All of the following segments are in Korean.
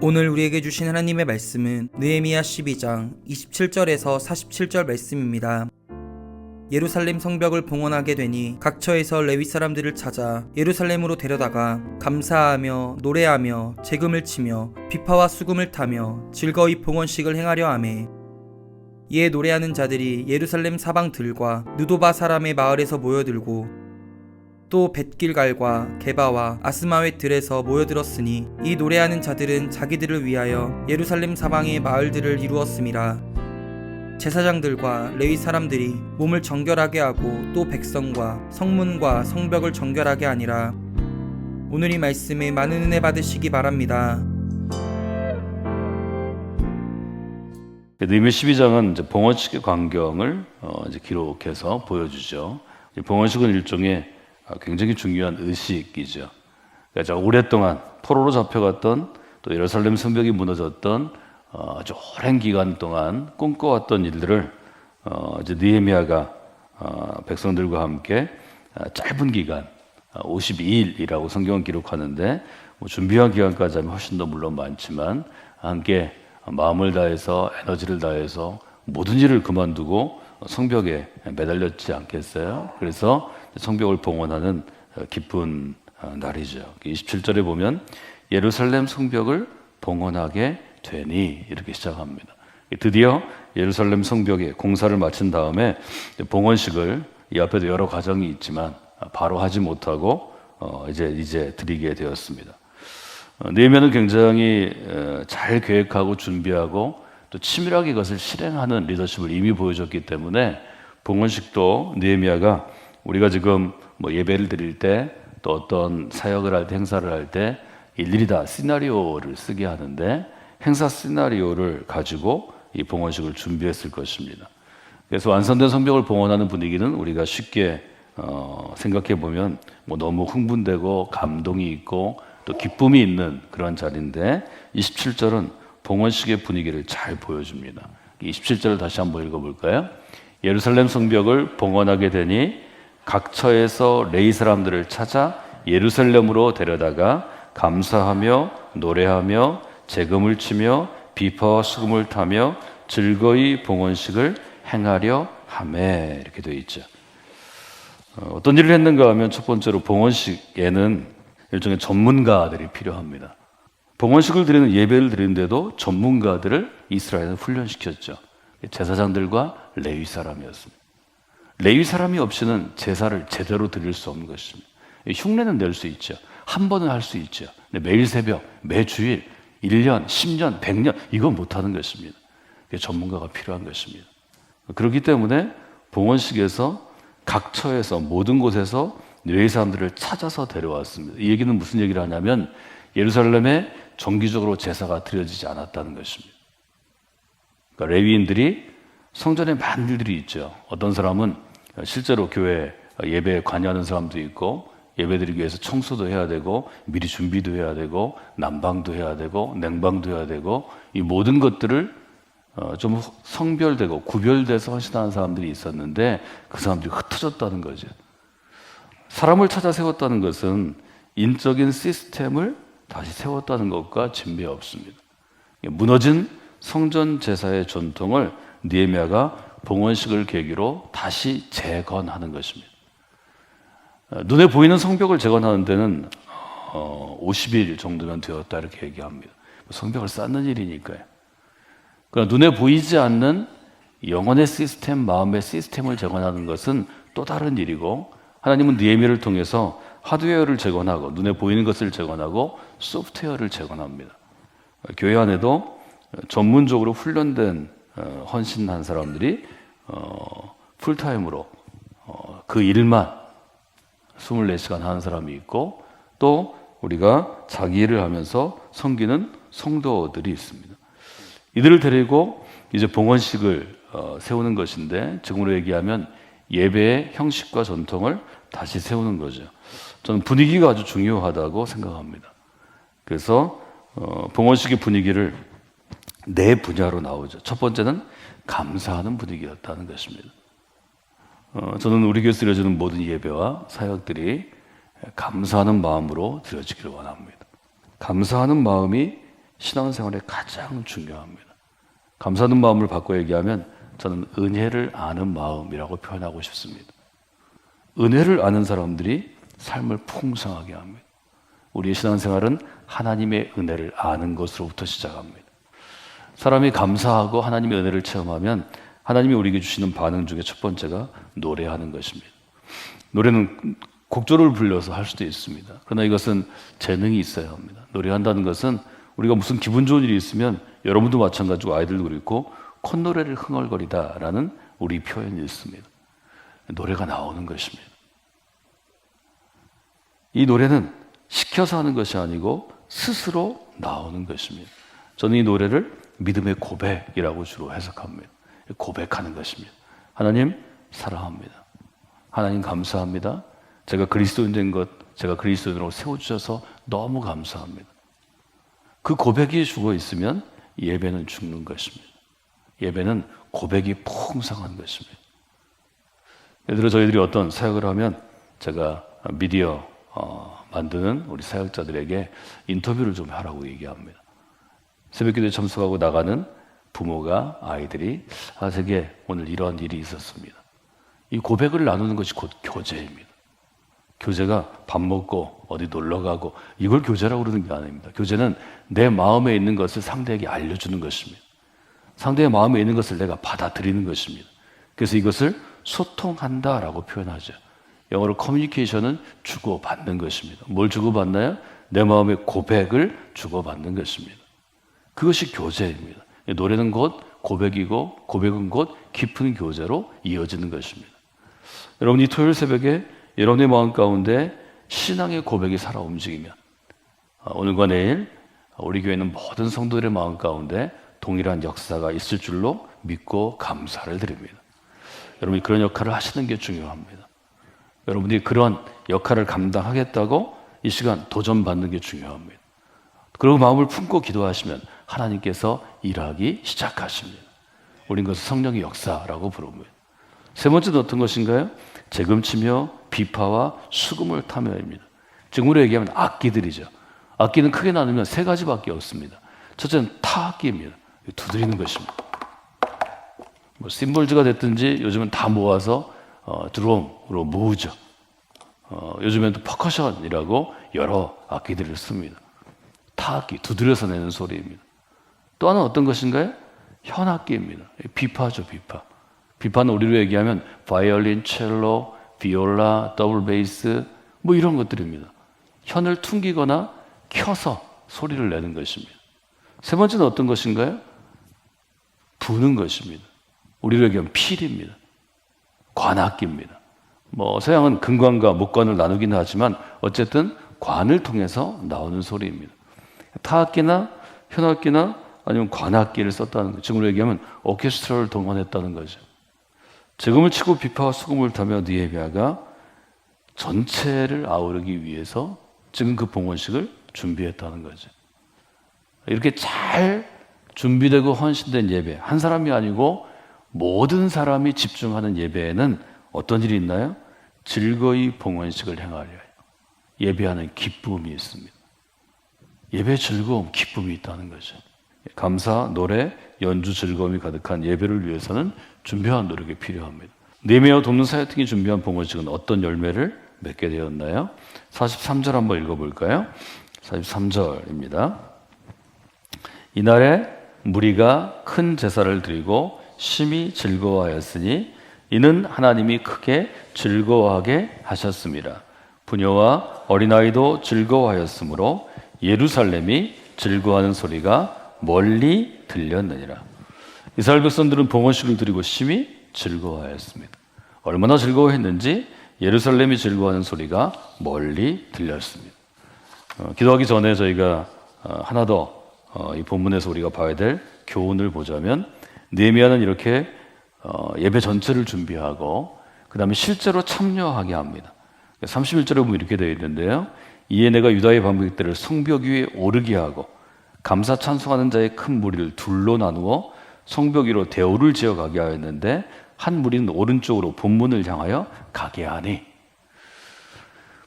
오늘 우리에게 주신 하나님의 말씀은 느헤미야 12장 27절에서 47절 말씀입니다. 예루살렘 성벽을 봉헌하게 되니 각처에서 레위 사람들을 찾아 예루살렘으로 데려다가 감사하며 노래하며 재금을 치며 비파와 수금을 타며 즐거이 봉헌식을 행하려 하매, 이에 노래하는 자들이 예루살렘 사방들과 느도바 사람의 마을에서 모여들고 또 벳길갈과 게바와 아스마웻 들에서 모여들었으니 이 노래하는 자들은 자기들을 위하여 예루살렘 사방의 마을들을 이루었음이라. 제사장들과 레위 사람들이 몸을 정결하게 하고 또 백성과 성문과 성벽을 정결하게 하니라. 오늘 이 말씀에 많은 은혜 받으시기 바랍니다. 느헤미야 12장은 이제 봉헌식의 광경을 이제 기록해서 보여주죠. 봉헌식은 일종의 굉장히 중요한 의식이죠. 그러니까 오랫동안 포로로 잡혀갔던 또 예루살렘 성벽이 무너졌던 아주 오랜 기간 동안 꿈꿔왔던 일들을 이제 느헤미야가 백성들과 함께 짧은 기간 52일이라고 성경은 기록하는데, 준비한 기간까지 하면 훨씬 더 물론 많지만 함께 마음을 다해서 에너지를 다해서 모든 일을 그만두고 성벽에 매달렸지 않겠어요? 그래서 성벽을 봉헌하는 기쁜 날이죠. 27절에 보면 예루살렘 성벽을 봉헌하게 되니 이렇게 시작합니다. 드디어 예루살렘 성벽에 공사를 마친 다음에 봉헌식을, 이 앞에도 여러 과정이 있지만 바로 하지 못하고 이제 드리게 되었습니다. 느헤미야는 굉장히 잘 계획하고 준비하고 또 치밀하게 이것을 실행하는 리더십을 이미 보여줬기 때문에 봉헌식도 느헤미야가 우리가 지금 예배를 드릴 때 또 어떤 사역을 할 때, 행사를 할 때 일일이 다 시나리오를 쓰게 하는데 행사 시나리오를 가지고 이 봉헌식을 준비했을 것입니다. 그래서 완성된 성벽을 봉헌하는 분위기는 우리가 쉽게 생각해 보면 너무 흥분되고 감동이 있고 또 기쁨이 있는 그런 자리인데, 27절은 봉헌식의 분위기를 잘 보여줍니다. 27절을 다시 한번 읽어볼까요? 예루살렘 성벽을 봉헌하게 되니 각처에서 레위 사람들을 찾아 예루살렘으로 데려다가 감사하며 노래하며 재금을 치며 비파와 수금을 타며 즐거이 봉헌식을 행하려 하매, 이렇게 되어 있죠. 어떤 일을 했는가 하면 첫 번째로 봉헌식에는 일종의 전문가들이 필요합니다. 봉헌식을 드리는, 예배를 드리는데도 전문가들을 이스라엘은 훈련시켰죠. 제사장들과 레위 사람이었습니다. 레위 사람이 없이는 제사를 제대로 드릴 수 없는 것입니다. 흉내는 낼 수 있죠. 한 번은 할 수 있죠. 근데 매일 새벽, 매주일, 1년, 10년, 100년 이건 못하는 것입니다. 전문가가 필요한 것입니다. 그렇기 때문에 봉헌식에서 각처에서 모든 곳에서 레위 사람들을 찾아서 데려왔습니다. 이 얘기는 무슨 얘기를 하냐면 예루살렘에 정기적으로 제사가 드려지지 않았다는 것입니다. 그러니까 레위인들이 성전에 많은 일들이 있죠. 어떤 사람은 실제로 교회 예배에 관여하는 사람도 있고, 예배드리기 위해서 청소도 해야 되고 미리 준비도 해야 되고 난방도 해야 되고 냉방도 해야 되고, 이 모든 것들을 좀 성별되고 구별돼서 헌신하는 사람들이 있었는데 그 사람들이 흩어졌다는 거죠. 사람을 찾아 세웠다는 것은 인적인 시스템을 다시 세웠다는 것과 진배 없습니다. 무너진 성전 제사의 전통을 느헤미야가 봉헌식을 계기로 다시 재건하는 것입니다. 눈에 보이는 성벽을 재건하는 데는 50일 정도면 되었다 이렇게 얘기합니다. 성벽을 쌓는 일이니까요. 그러나 눈에 보이지 않는 영혼의 시스템, 마음의 시스템을 재건하는 것은 또 다른 일이고, 하나님은 느헤미야를 통해서 하드웨어를 재건하고 눈에 보이는 것을 재건하고 소프트웨어를 재건합니다. 교회 안에도 전문적으로 훈련된 헌신한 사람들이 풀타임으로 그 일만 24시간 하는 사람이 있고, 또 우리가 자기 일을 하면서 섬기는 성도들이 있습니다. 이들을 데리고 이제 봉헌식을 세우는 것인데, 지금으로 얘기하면 예배의 형식과 전통을 다시 세우는 거죠. 저는 분위기가 아주 중요하다고 생각합니다. 그래서 봉헌식의 분위기를 네 분야로 나오죠. 첫 번째는 감사하는 분위기였다는 것입니다. 저는 우리 교회에서 드려지는 모든 예배와 사역들이 감사하는 마음으로 드려지기를 원합니다. 감사하는 마음이 신앙생활에 가장 중요합니다. 감사하는 마음을 바꿔 얘기하면 저는 은혜를 아는 마음이라고 표현하고 싶습니다. 은혜를 아는 사람들이 삶을 풍성하게 합니다. 우리의 신앙생활은 하나님의 은혜를 아는 것으로부터 시작합니다. 사람이 감사하고 하나님의 은혜를 체험하면 하나님이 우리에게 주시는 반응 중에 첫 번째가 노래하는 것입니다. 노래는 곡조를 불려서 할 수도 있습니다. 그러나 이것은 재능이 있어야 합니다. 노래한다는 것은 우리가 무슨 기분 좋은 일이 있으면 여러분도 마찬가지고 아이들도 그렇고 콧노래를 흥얼거리다라는 우리 표현이 있습니다. 노래가 나오는 것입니다. 이 노래는 시켜서 하는 것이 아니고 스스로 나오는 것입니다. 저는 이 노래를 믿음의 고백이라고 주로 해석합니다. 고백하는 것입니다. 하나님 사랑합니다. 하나님 감사합니다. 제가 그리스도인 된 것, 제가 그리스도인으로 세워주셔서 너무 감사합니다. 그 고백이 죽어 있으면 예배는 죽는 것입니다. 예배는 고백이 풍성한 것입니다. 예를 들어 저희들이 어떤 사역을 하면 제가 미디어 만드는 우리 사역자들에게 인터뷰를 좀 하라고 얘기합니다. 새벽기도에 참석하고 나가는 부모가 아이들이 제게 오늘 이러한 일이 있었습니다. 이 고백을 나누는 것이 곧 교제입니다. 교제가 밥 먹고 어디 놀러 가고 이걸 교제라고 그러는 게 아닙니다. 교제는 내 마음에 있는 것을 상대에게 알려주는 것입니다. 상대의 마음에 있는 것을 내가 받아들이는 것입니다. 그래서 이것을 소통한다라고 표현하죠. 영어로 커뮤니케이션은 주고받는 것입니다. 뭘 주고받나요? 내 마음의 고백을 주고받는 것입니다. 그것이 교제입니다. 노래는 곧 고백이고 고백은 곧 깊은 교제로 이어지는 것입니다. 여러분 이 토요일 새벽에 여러분의 마음 가운데 신앙의 고백이 살아 움직이면 오늘과 내일 우리 교회는 모든 성도들의 마음 가운데 동일한 역사가 있을 줄로 믿고 감사를 드립니다. 여러분이 그런 역할을 하시는 게 중요합니다. 여러분이 그런 역할을 감당하겠다고 이 시간 도전받는 게 중요합니다. 그리고 마음을 품고 기도하시면 하나님께서 일하기 시작하십니다. 우린 그것을 성령의 역사라고 부릅니다. 세 번째는 어떤 것인가요? 재금치며 비파와 수금을 타며입니다. 지금으로 얘기하면 악기들이죠. 악기는 크게 나누면 세 가지밖에 없습니다. 첫째는 타악기입니다. 두드리는 것입니다. 뭐 심볼즈가 됐든지 요즘은 다 모아서 드럼으로 모으죠. 요즘엔 또 퍼커션이라고 여러 악기들을 씁니다. 타악기, 두드려서 내는 소리입니다. 또 하나는 어떤 것인가요? 현악기입니다. 비파죠, 비파. 비파는 우리로 얘기하면 바이올린, 첼로, 비올라, 더블 베이스 뭐 이런 것들입니다. 현을 퉁기거나 켜서 소리를 내는 것입니다. 세 번째는 어떤 것인가요? 부는 것입니다. 우리로 얘기하면 필입니다. 관악기입니다. 뭐 서양은 금관과 목관을 나누기는 하지만 어쨌든 관을 통해서 나오는 소리입니다. 타악기나 현악기나 아니면 관악기를 썼다는 거죠. 지금으로 얘기하면 오케스트라를 동원했다는 거죠. 재금을 치고 비파와 수금을 타며 느헤미야가 전체를 아우르기 위해서 지금 그 봉헌식을 준비했다는 거죠. 이렇게 잘 준비되고 헌신된 예배, 한 사람이 아니고 모든 사람이 집중하는 예배에는 어떤 일이 있나요? 즐거이 봉헌식을 행하려 예배하는 기쁨이 있습니다. 예배 즐거움, 기쁨이 있다는 거죠. 감사, 노래, 연주 즐거움이 가득한 예배를 위해서는 준비한 노력이 필요합니다. 느헤미야와 돕는 사역팀이 준비한 봉헌식은 어떤 열매를 맺게 되었나요? 43절 한번 읽어볼까요? 43절입니다. 이날에 무리가 큰 제사를 드리고 심히 즐거워하였으니 이는 하나님이 크게 즐거워하게 하셨습니다. 부녀와 어린아이도 즐거워하였으므로 예루살렘이 즐거워하는 소리가 멀리 들렸느니라. 이스라엘 백성들은 봉헌식을 드리고 심히 즐거워하였습니다. 얼마나 즐거워했는지 예루살렘이 즐거워하는 소리가 멀리 들렸습니다. 기도하기 전에 저희가 하나 더 이 본문에서 우리가 봐야 될 교훈을 보자면 느헤미야는 이렇게 예배 전체를 준비하고 그 다음에 실제로 참여하게 합니다. 31절에 보면 이렇게 되어 있는데요. 이에 내가 유다의 방백들을 성벽 위에 오르게 하고 감사 찬송하는 자의 큰 무리를 둘로 나누어 성벽 위로 대오를 지어 가게 하였는데 한 무리는 오른쪽으로 본문을 향하여 가게 하니.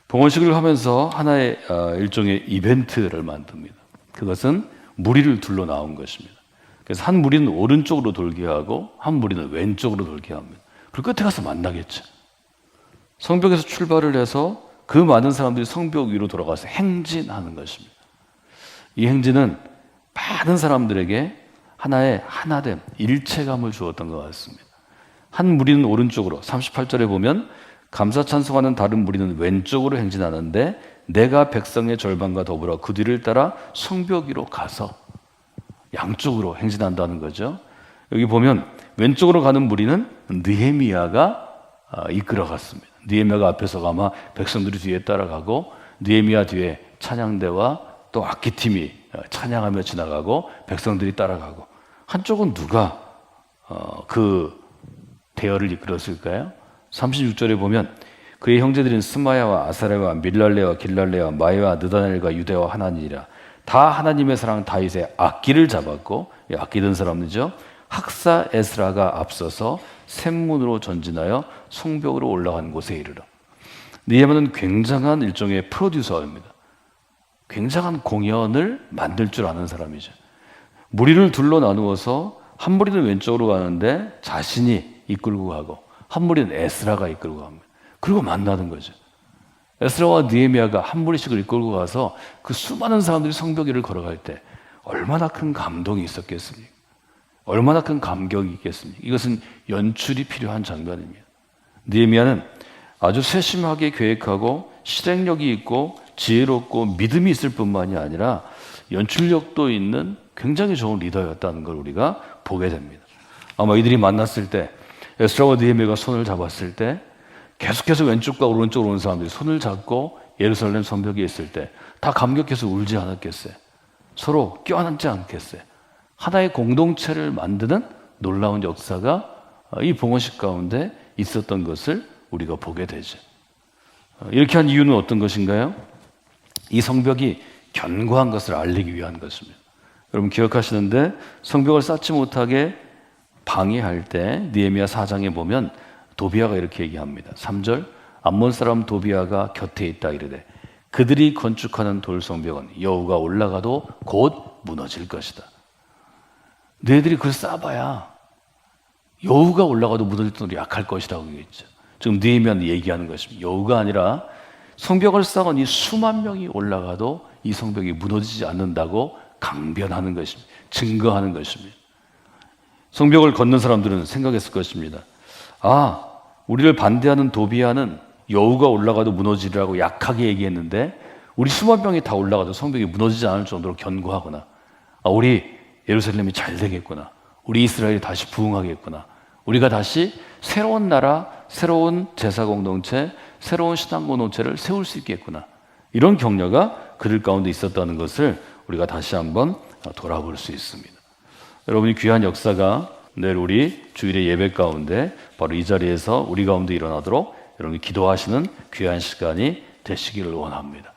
봉헌식을 하면서 하나의 일종의 이벤트를 만듭니다. 그것은 무리를 둘러 나온 것입니다. 그래서 한 무리는 오른쪽으로 돌게 하고 한 무리는 왼쪽으로 돌게 합니다. 그리고 끝에 가서 만나겠죠. 성벽에서 출발을 해서 그 많은 사람들이 성벽 위로 돌아가서 행진하는 것입니다. 이 행진은 많은 사람들에게 하나의 하나됨, 일체감을 주었던 것 같습니다. 한 무리는 오른쪽으로, 38절에 보면 감사 찬송하는 다른 무리는 왼쪽으로 행진하는데 내가 백성의 절반과 더불어 그 뒤를 따라 성벽 위로 가서 양쪽으로 행진한다는 거죠. 여기 보면 왼쪽으로 가는 무리는 느헤미야가 이끌어갔습니다. 느헤미야가 앞에서 아마 백성들이 뒤에 따라가고 느헤미야 뒤에 찬양대와 또 악기팀이 찬양하며 지나가고 백성들이 따라가고 한쪽은 누가 그 대열을 이끌었을까요? 36절에 보면 그의 형제들인 스마야와 아사레와 밀랄레와 길랄레와 마야와 느다넬과 유대와 하나니라 다 하나님의 사랑 다윗의 악기를 잡았고 악기 든 사람이죠. 학사 에스라가 앞서서 샘문으로 전진하여 성벽으로 올라간 곳에 이르러 느헤미야는 굉장한 일종의 프로듀서입니다. 굉장한 공연을 만들 줄 아는 사람이죠. 무리를 둘러 나누어서 한 무리는 왼쪽으로 가는데 자신이 이끌고 가고 한 무리는 에스라가 이끌고 갑니다. 그리고 만나는 거죠. 에스라와 느헤미야가 한 무리씩을 이끌고 가서 그 수많은 사람들이 성벽 위를 걸어갈 때 얼마나 큰 감동이 있었겠습니까? 얼마나 큰 감격이 있겠습니까? 이것은 연출이 필요한 장면입니다. 느헤미야는 아주 세심하게 계획하고 실행력이 있고 지혜롭고 믿음이 있을 뿐만이 아니라 연출력도 있는 굉장히 좋은 리더였다는 걸 우리가 보게 됩니다. 아마 이들이 만났을 때 에스라와 느헤미야가 손을 잡았을 때 계속해서 왼쪽과 오른쪽으로 오는 사람들이 손을 잡고 예루살렘 성벽에 있을 때 다 감격해서 울지 않았겠어요? 서로 껴안지 않겠어요? 하나의 공동체를 만드는 놀라운 역사가 이 봉헌식 가운데 있었던 것을 우리가 보게 되죠. 이렇게 한 이유는 어떤 것인가요? 이 성벽이 견고한 것을 알리기 위한 것입니다. 여러분 기억하시는데 성벽을 쌓지 못하게 방해할 때 느헤미야 4장에 보면 도비아가 이렇게 얘기합니다. 3절 암몬 사람 도비아가 곁에 있다 이르되 그들이 건축하는 돌성벽은 여호가 올라가도 곧 무너질 것이다. 너희들이 그걸 쌓아봐야 여호가 올라가도 무너질 정도로 약할 것이라고 얘기했죠. 지금 느헤미야는 얘기하는 것입니다. 여호가 아니라 성벽을 쌓은 이 수만 명이 올라가도 이 성벽이 무너지지 않는다고 강변하는 것입니다. 증거하는 것입니다. 성벽을 걷는 사람들은 생각했을 것입니다. 아, 우리를 반대하는 도비아는 여우가 올라가도 무너지리라고 약하게 얘기했는데 우리 수만 명이 다 올라가도 성벽이 무너지지 않을 정도로 견고하구나. 아, 우리 예루살렘이 잘 되겠구나. 우리 이스라엘이 다시 부흥하겠구나. 우리가 다시 새로운 나라, 새로운 제사 공동체, 새로운 신앙 공동체를 세울 수 있겠구나. 이런 격려가 그들 가운데 있었다는 것을 우리가 다시 한번 돌아볼 수 있습니다. 여러분이 귀한 역사가 내일 우리 주일의 예배 가운데 바로 이 자리에서 우리 가운데 일어나도록 여러분이 기도하시는 귀한 시간이 되시기를 원합니다.